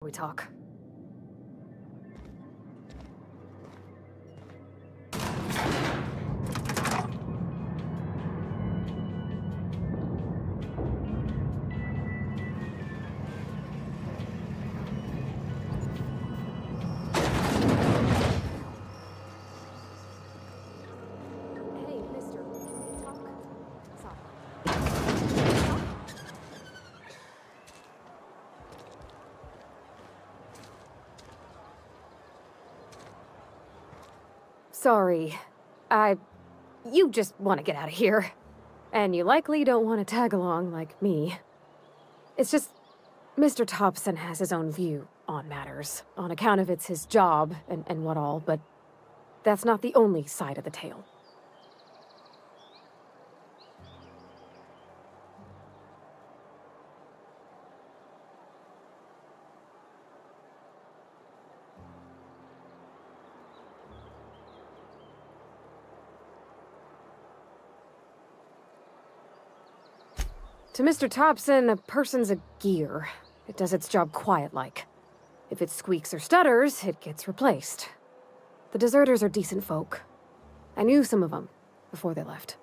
We talk. Hey, mister, can we talk? Sorry. You just want to get out of here. And you likely don't want to tag along like me. It's just, Mr. Thompson has his own view on matters, on account of it's his job and what all, but that's not the only side of the tale. To Mr. Thompson, a person's a gear. It does its job quiet-like. If it squeaks or stutters, it gets replaced. The deserters are decent folk. I knew some of them before they left.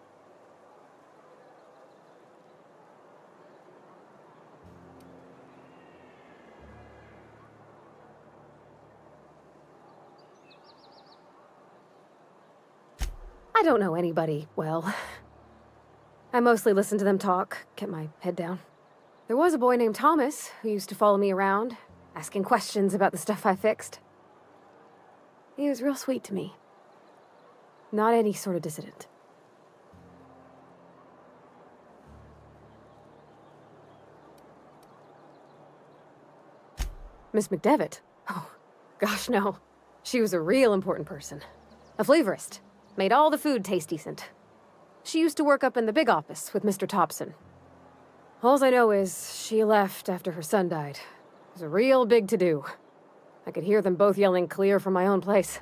I don't know anybody well. I mostly listen to them talk, kept my head down. There was a boy named Thomas who used to follow me around, asking questions about the stuff I fixed. He was real sweet to me. Not any sort of dissident. Miss McDevitt? Oh, gosh no. She was a real important person. A flavorist. Made all the food taste decent. She used to work up in the big office with Mr. Thompson. Alls I know is she left after her son died. It was a real big to-do. I could hear them both yelling clear from my own place.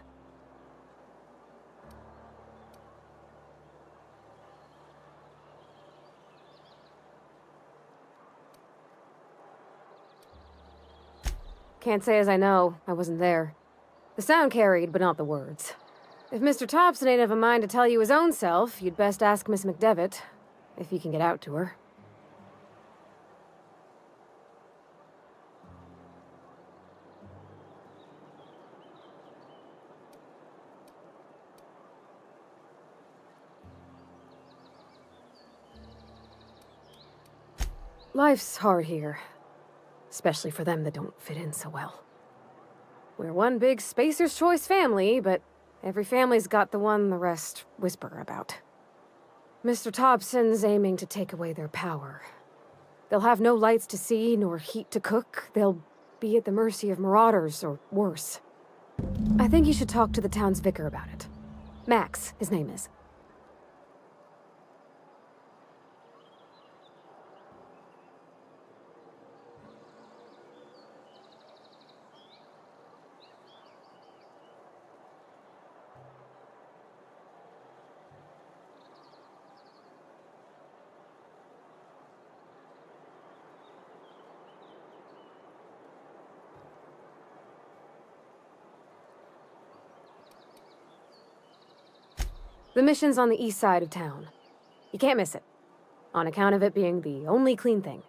Can't say as I know. I wasn't there. The sound carried, but not the words. If Mr. Thompson ain't of a mind to tell you his own self, you'd best ask Miss McDevitt, if you can get out to her. Life's hard here. Especially for them that don't fit in so well. We're one big Spacer's Choice family, but every family's got the one the rest whisper about. Mr. Thompson's aiming to take away their power. They'll have no lights to see, nor heat to cook. They'll be at the mercy of marauders, or worse. I think you should talk to the town's vicar about it. Max, his name is. The mission's on the east side of town. You can't miss it, on account of it being the only clean thing.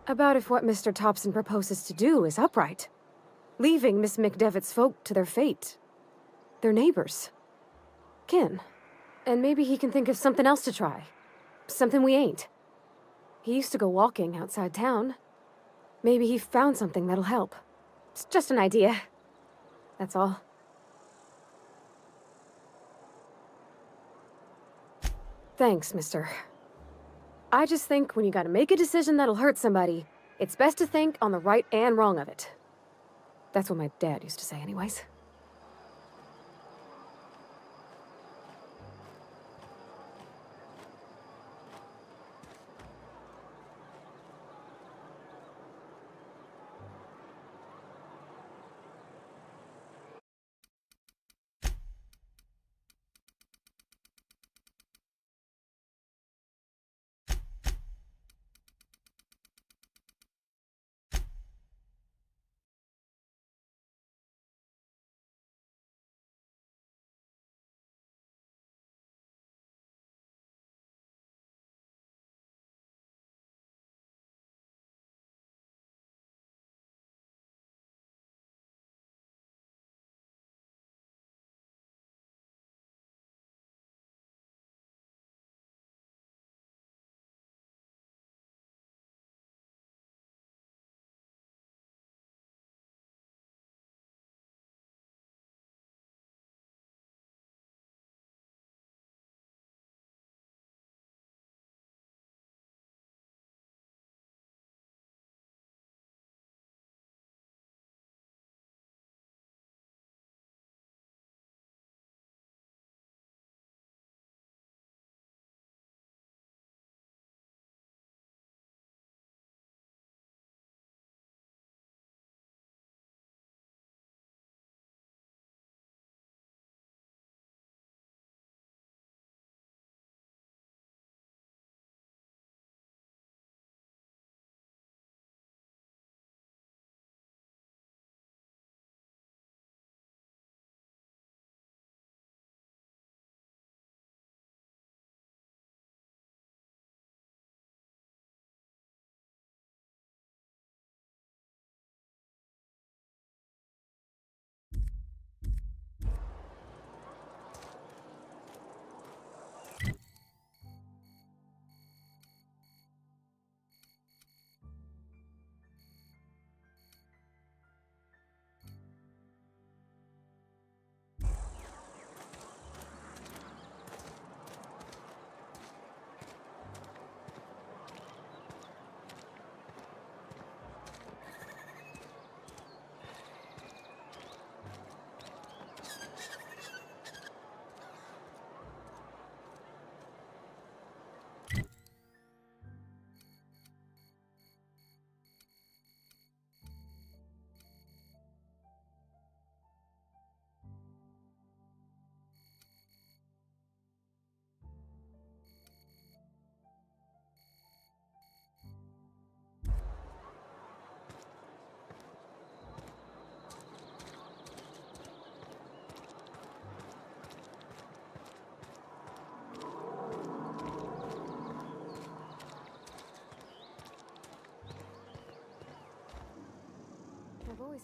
About if what Mr. Thompson proposes to do is upright. Leaving Miss McDevitt's folk to their fate. Their neighbors. Kin. And maybe he can think of something else to try. Something we ain't. He used to go walking outside town. Maybe he found something that'll help. It's just an idea. That's all. Thanks, mister. I just think when you gotta make a decision that'll hurt somebody, it's best to think on the right and wrong of it. That's what my dad used to say anyways.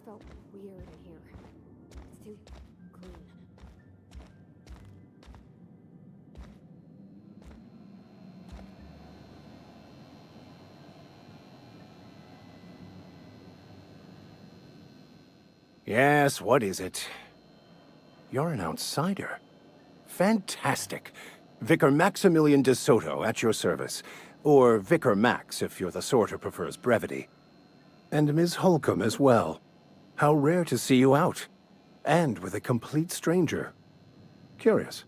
felt weird in here. It's too clean. Yes, what is it? You're an outsider. Fantastic. Vicar Maximilian de Soto at your service. Or Vicar Max, if you're the sort who prefers brevity. And Ms. Holcomb as well. How rare to see you out. And with a complete stranger. Curious.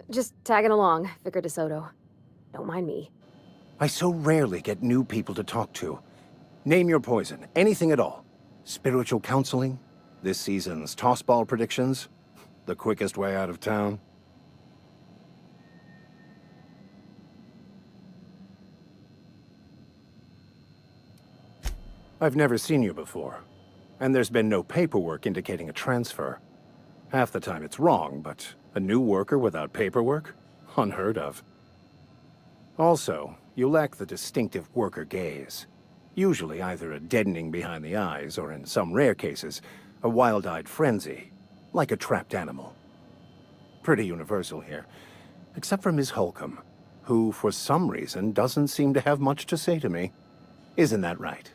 Just tagging along, Vicar DeSoto. Don't mind me. I so rarely get new people to talk to. Name your poison, anything at all. Spiritual counseling? This season's tossball predictions? The quickest way out of town? I've never seen you before, and there's been no paperwork indicating a transfer. Half the time it's wrong, but a new worker without paperwork? Unheard of. Also, you lack the distinctive worker gaze. Usually either a deadening behind the eyes, or in some rare cases, a wild-eyed frenzy, like a trapped animal. Pretty universal here, except for Ms. Holcomb, who, for some reason, doesn't seem to have much to say to me. Isn't that right?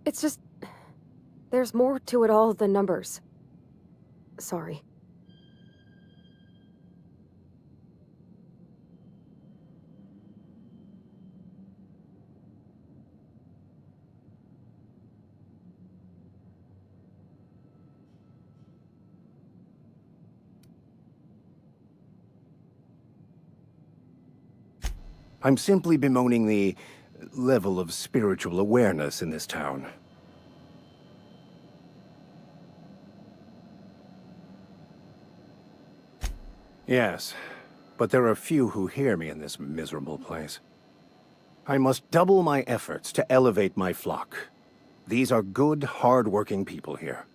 It's just... there's more to it all than numbers. Sorry. I'm simply bemoaning the level of spiritual awareness in this town. Yes, but there are few who hear me in this miserable place. I must double my efforts to elevate my flock. These are good, hard-working people here.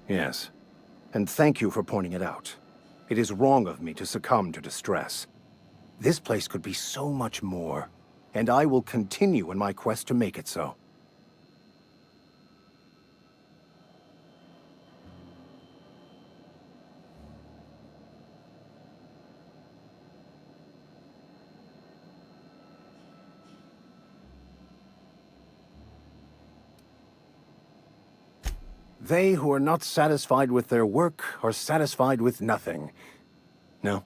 Yes, and thank you for pointing it out. It is wrong of me to succumb to distress. This place could be so much more, and I will continue in my quest to make it so. They who are not satisfied with their work are satisfied with nothing. No?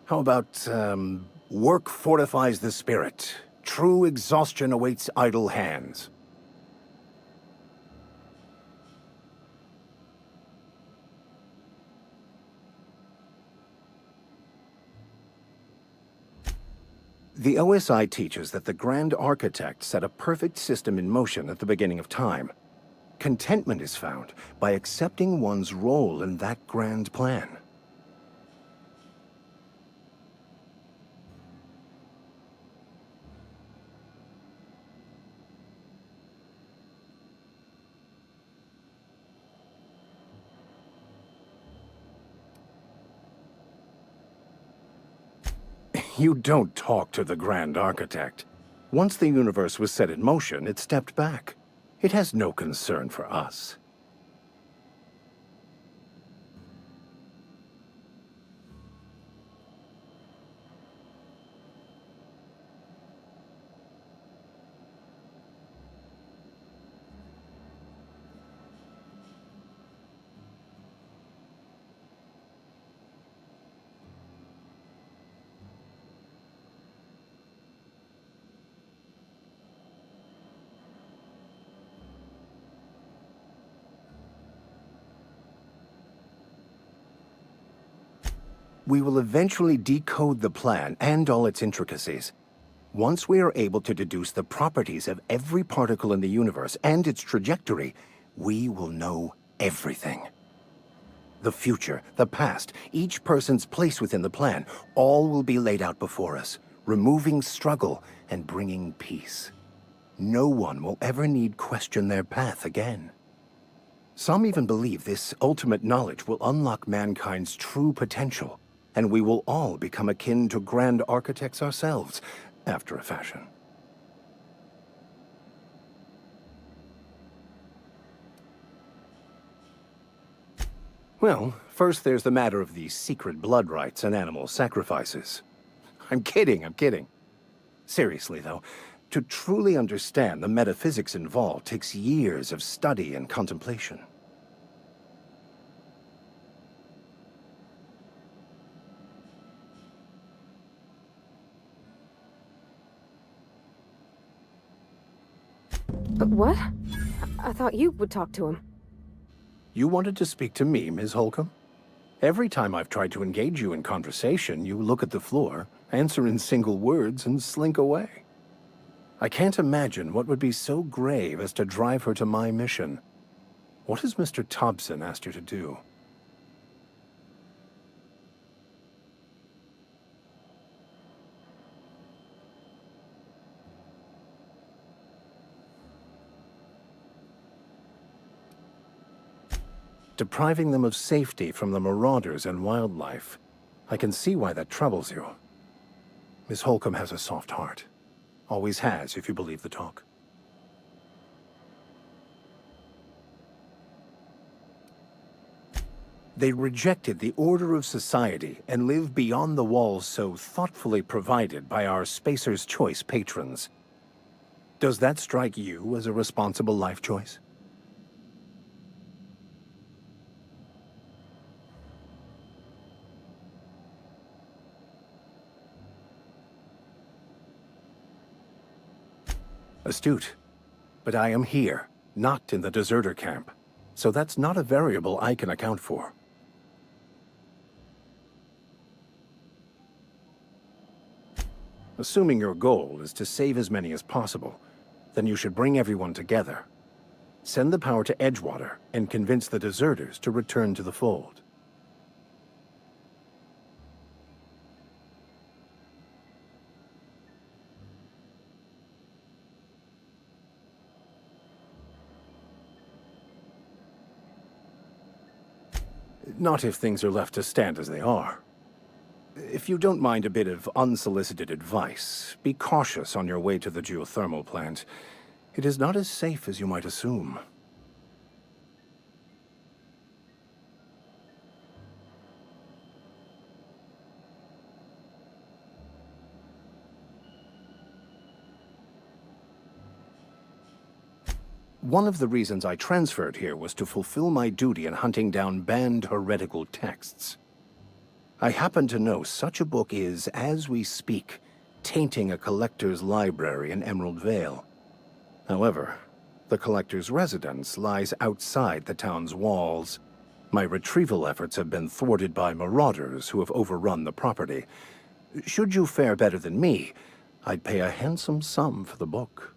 How about, work fortifies the spirit. True exhaustion awaits idle hands. The OSI teaches that the Grand Architect set a perfect system in motion at the beginning of time. Contentment is found by accepting one's role in that grand plan. You don't talk to the Grand Architect. Once the universe was set in motion, it stepped back. It has no concern for us. We will eventually decode the plan and all its intricacies. Once we are able to deduce the properties of every particle in the universe and its trajectory, we will know everything. The future, the past, each person's place within the plan, all will be laid out before us, removing struggle and bringing peace. No one will ever need question their path again. Some even believe this ultimate knowledge will unlock mankind's true potential. and we will all become akin to grand architects ourselves, after a fashion. Well, first there's the matter of the secret blood rites and animal sacrifices. I'm kidding, I'm kidding. Seriously, though, to truly understand the metaphysics involved takes years of study and contemplation. But what? I thought you would talk to him. You wanted to speak to me, Ms. Holcomb? Every time I've tried to engage you in conversation, you look at the floor, answer in single words, and slink away. I can't imagine what would be so grave as to drive her to my mission. What has Mr. Thompson asked you to do? Depriving them of safety from the marauders and wildlife. I can see why that troubles you. Miss Holcomb has a soft heart. Always has, if you believe the talk. They rejected the order of society and live beyond the walls so thoughtfully provided by our Spacer's Choice patrons. Does that strike you as a responsible life choice? Astute. But I am here, not in the deserter camp. So that's not a variable I can account for. Assuming your goal is to save as many as possible, then you should bring everyone together. Send the power to Edgewater and convince the deserters to return to the fold. Not if things are left to stand as they are. If you don't mind a bit of unsolicited advice, be cautious on your way to the geothermal plant. It is not as safe as you might assume. One of the reasons I transferred here was to fulfill my duty in hunting down banned heretical texts. I happen to know such a book is, as we speak, tainting a collector's library in Emerald Vale. However, the collector's residence lies outside the town's walls. My retrieval efforts have been thwarted by marauders who have overrun the property. Should you fare better than me, I'd pay a handsome sum for the book.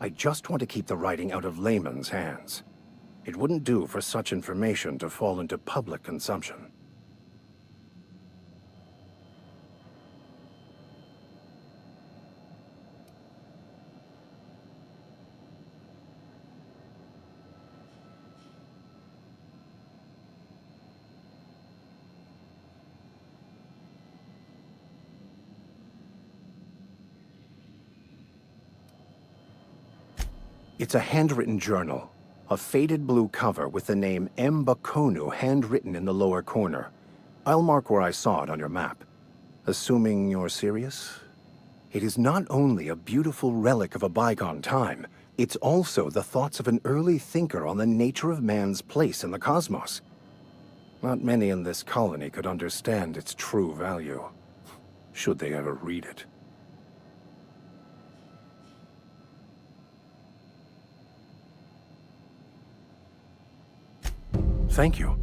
I just want to keep the writing out of layman's hands. It wouldn't do for such information to fall into public consumption. It's a handwritten journal, a faded blue cover with the name M. Bakonu handwritten in the lower corner. I'll mark where I saw it on your map. Assuming you're serious? It is not only a beautiful relic of a bygone time, it's also the thoughts of an early thinker on the nature of man's place in the cosmos. Not many in this colony could understand its true value, should they ever read it. Thank you.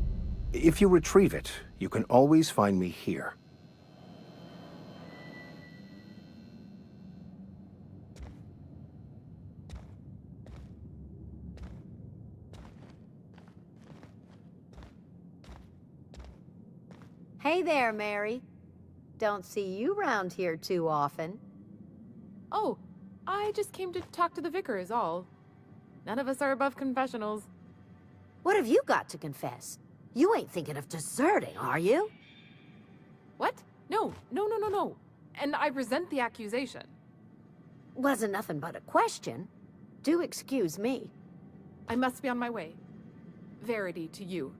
If you retrieve it, you can always find me here. Hey there, Mary. Don't see you round here too often. Oh, I just came to talk to the vicar is all. None of us are above confessionals. What have you got to confess? You ain't thinking of deserting, are you? What? No. And I resent the accusation. Wasn't nothing but a question. Do excuse me. I must be on my way. Verity to you.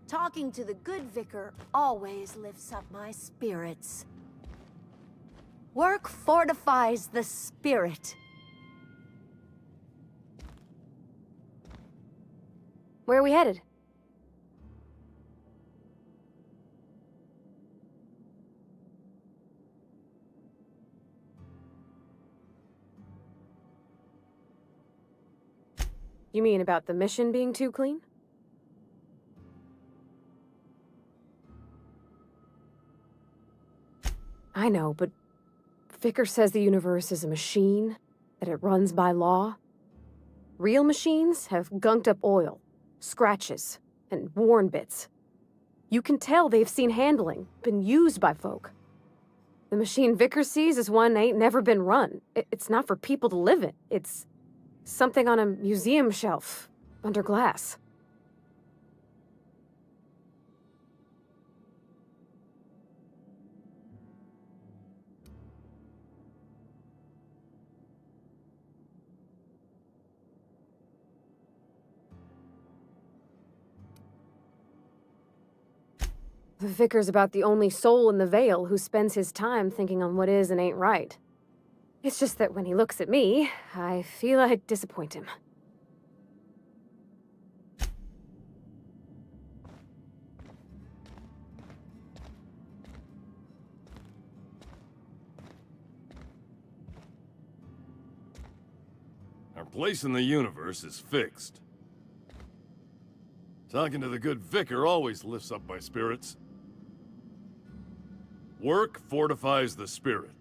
Talking to the good vicar always lifts up my spirits. Work fortifies the spirit. Where are we headed? You mean about the mission being too clean? I know, but Vicar says the universe is a machine, that it runs by law. Real machines have gunked up oil, scratches, and worn bits. You can tell they've seen handling, been used by folk. The machine Vicar sees is one ain't never been run. It's not for people to live in. It's something on a museum shelf, under glass. The vicar's about the only soul in the Vale who spends his time thinking on what is and ain't right. It's just that when he looks at me, I feel I'd disappoint him. Our place in the universe is fixed. Talking to the good vicar always lifts up my spirits. Work fortifies the spirit.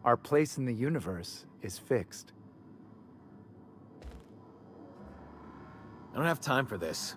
Our place in the universe is fixed. I don't have time for this.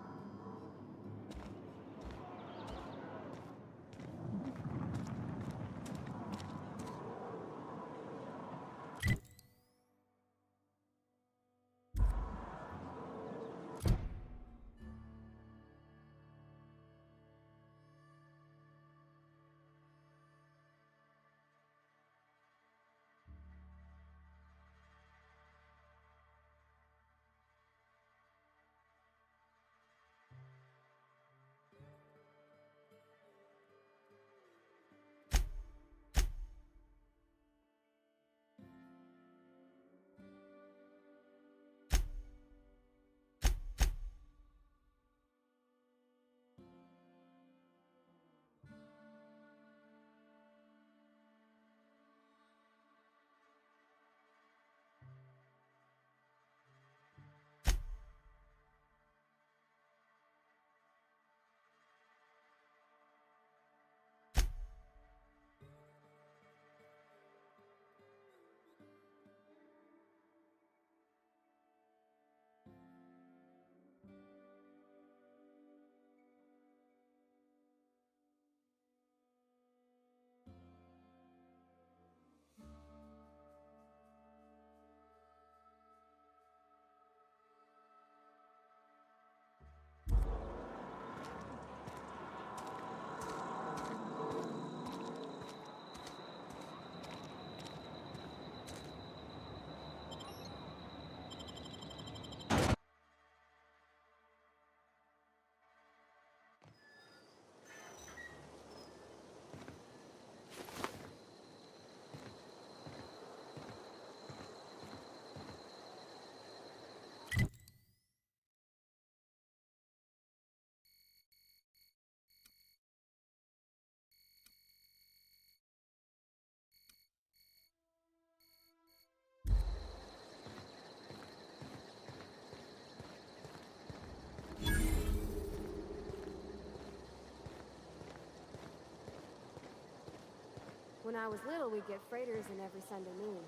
when I was little, we'd get freighters in every Sunday noon.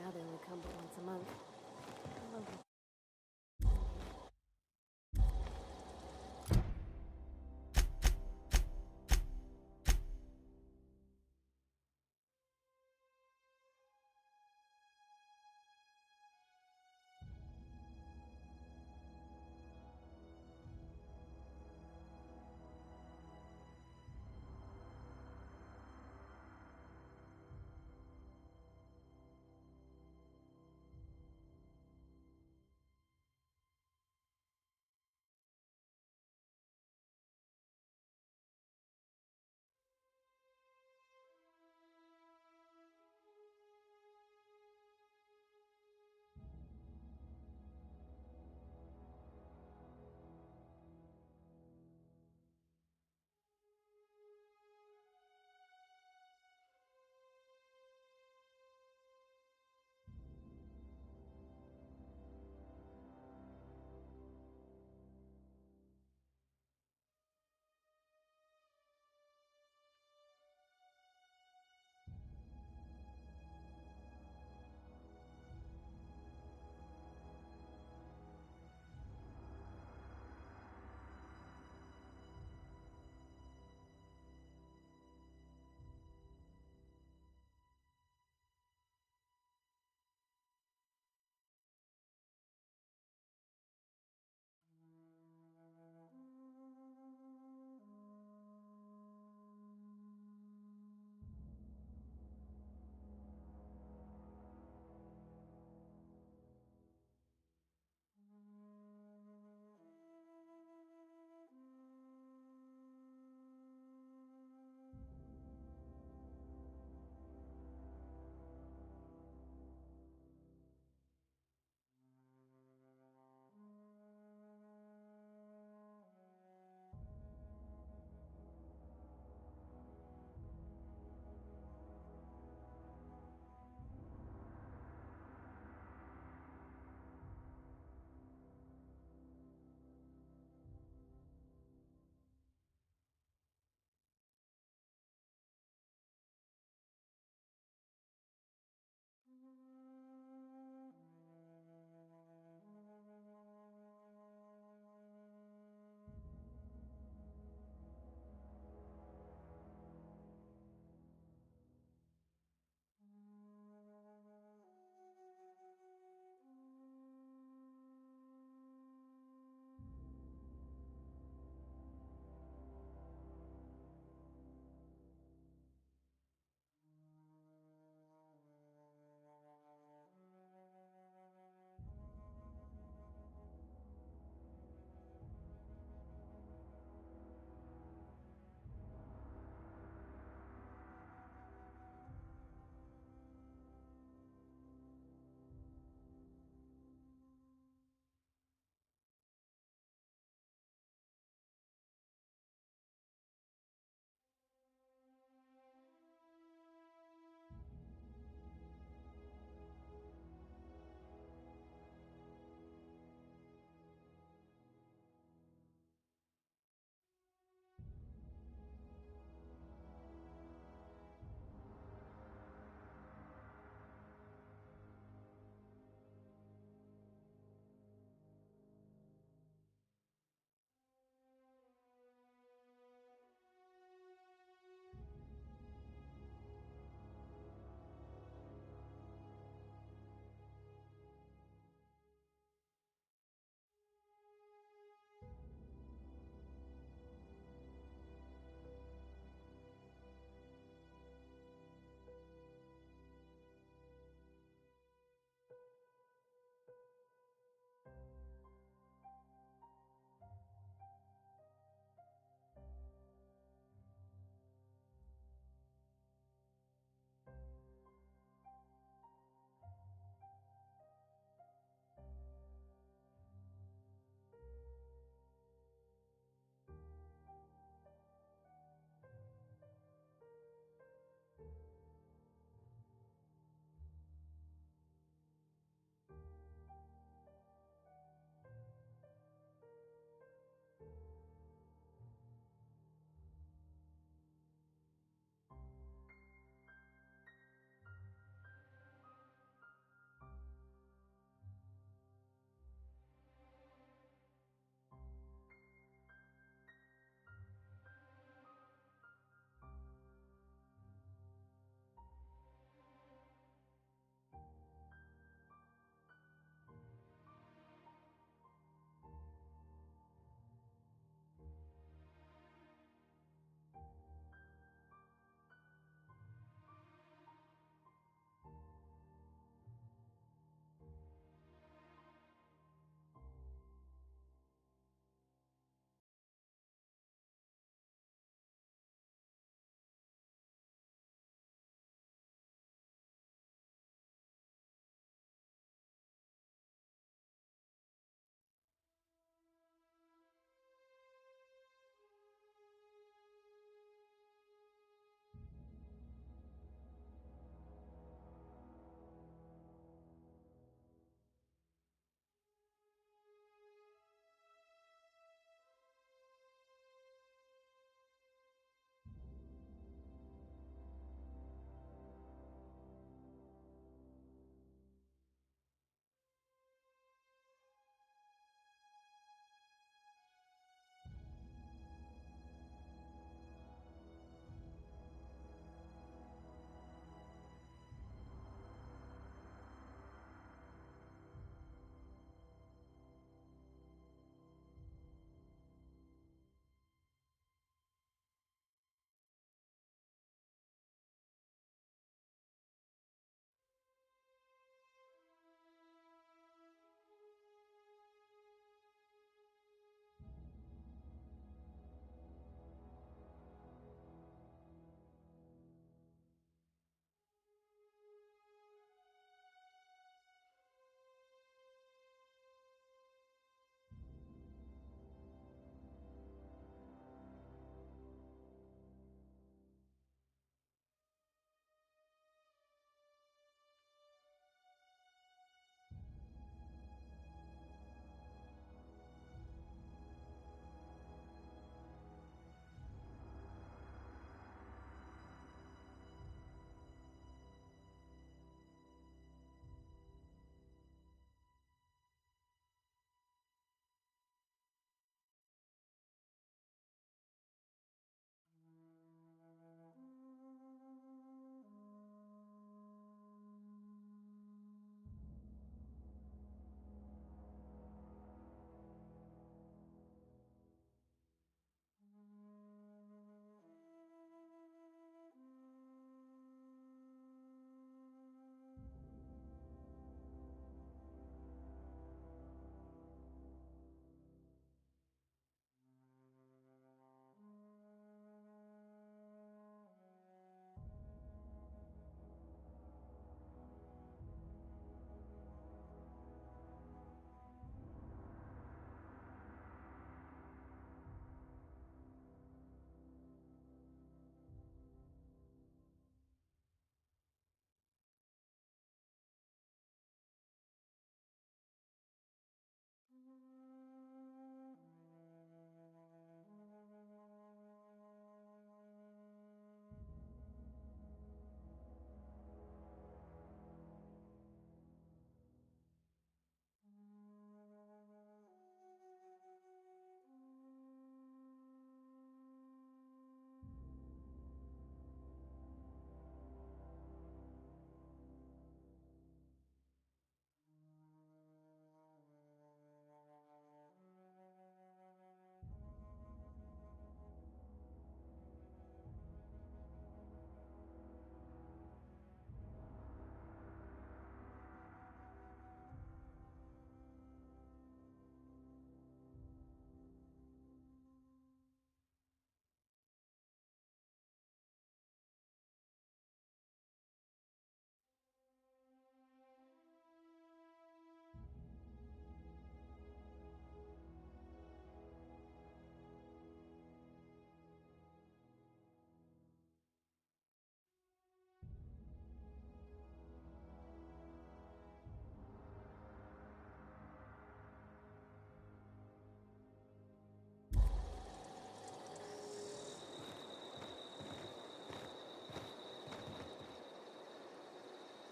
Now they only come but once a month. I love it.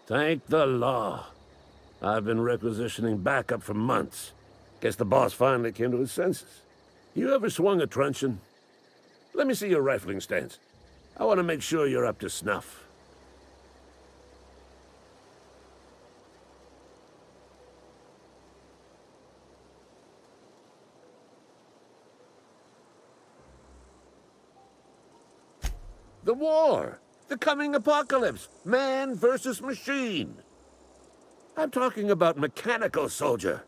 Thank the law. I've been requisitioning backup for months. Guess the boss finally came to his senses. You ever swung a truncheon? Let me see your rifling stance. I want to make sure you're up to snuff. The war! The coming apocalypse! Man versus machine! I'm talking about mechanical soldier.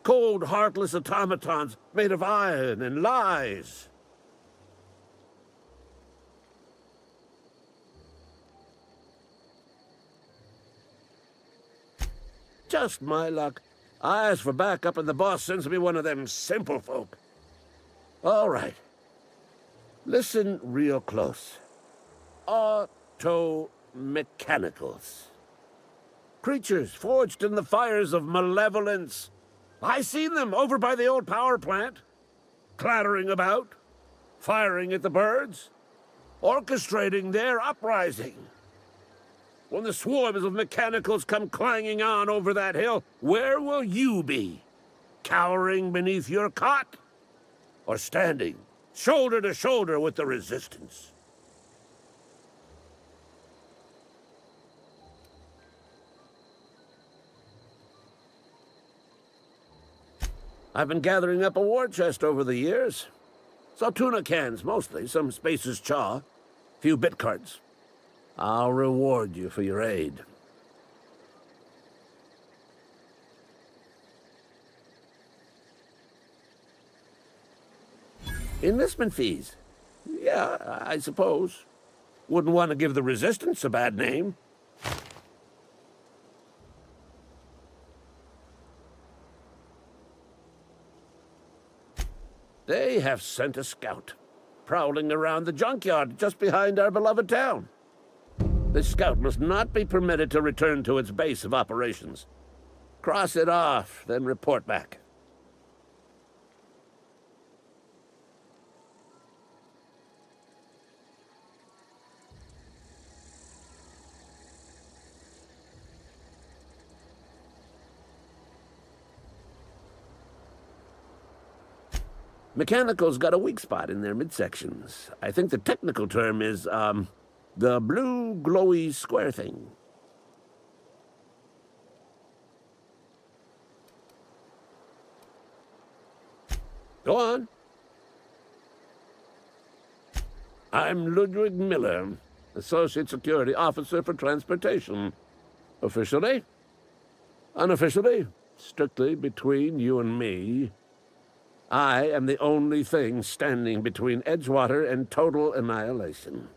Cold, heartless automatons made of iron and lies. Just my luck. I ask for backup and the boss sends me one of them simple folk. All right. Listen real close. Auto-mechanicals. Creatures forged in the fires of malevolence. I seen them over by the old power plant, clattering about, firing at the birds, orchestrating their uprising. When the swarms of mechanicals come clanging on over that hill, where will you be? Cowering beneath your cot? Or standing, shoulder to shoulder with the resistance? I've been gathering up a war chest over the years. Saw tuna cans, mostly, some Spacer's chaw, few bit cards. I'll reward you for your aid. Enlistment fees? Yeah, I suppose. Wouldn't want to give the Resistance a bad name. They have sent a scout, prowling around the junkyard just behind our beloved town. This scout must not be permitted to return to its base of operations. Cross it off, then report back. Mechanicals got a weak spot in their midsections. I think the technical term is, the blue glowy square thing. Go on. I'm Ludwig Miller, Associate Security Officer for Transportation. Officially? Unofficially? Strictly between you and me. I am the only thing standing between Edgewater and total annihilation.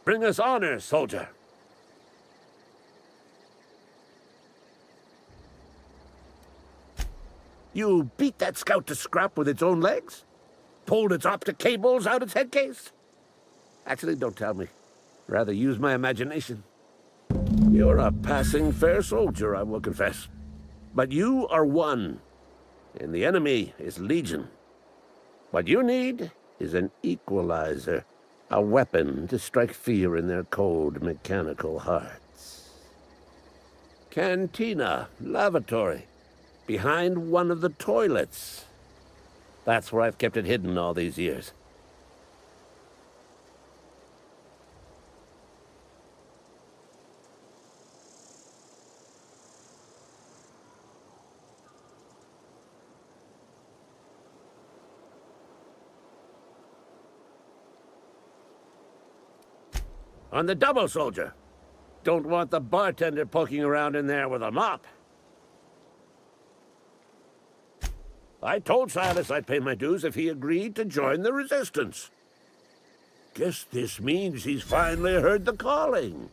Bring us honor, soldier. You beat that scout to scrap with its own legs? Pulled its optic cables out its head case? Actually, don't tell me. Rather use my imagination. You're a passing fair soldier, I will confess. But you are one, and the enemy is legion. What you need is an equalizer, a weapon to strike fear in their cold, mechanical hearts. Cantina, lavatory, behind one of the toilets. That's where I've kept it hidden all these years. On the double, soldier. Don't want the bartender poking around in there with a mop. I told Silas I'd pay my dues if he agreed to join the resistance. Guess this means he's finally heard the calling.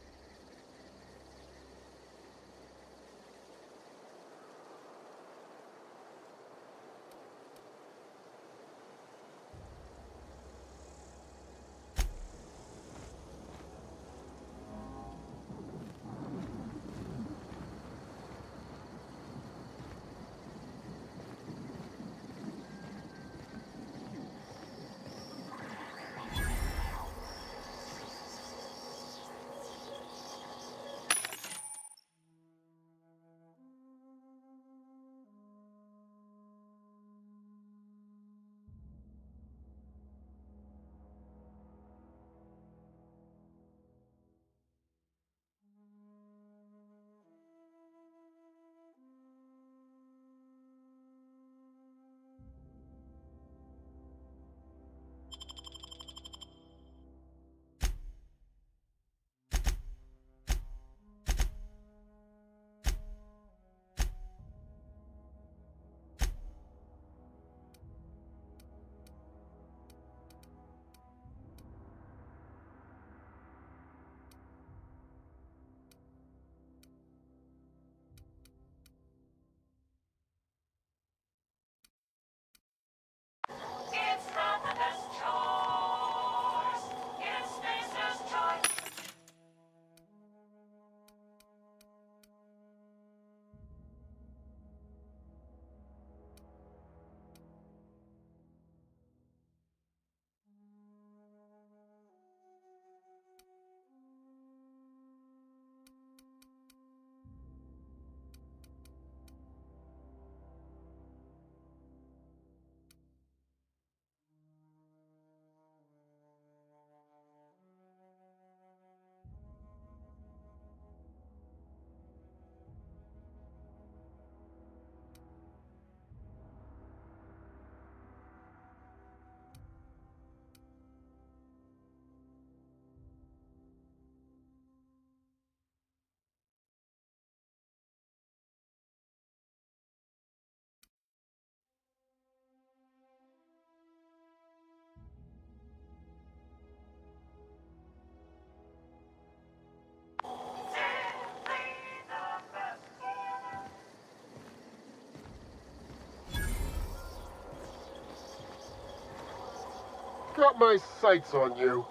Got my sights on you.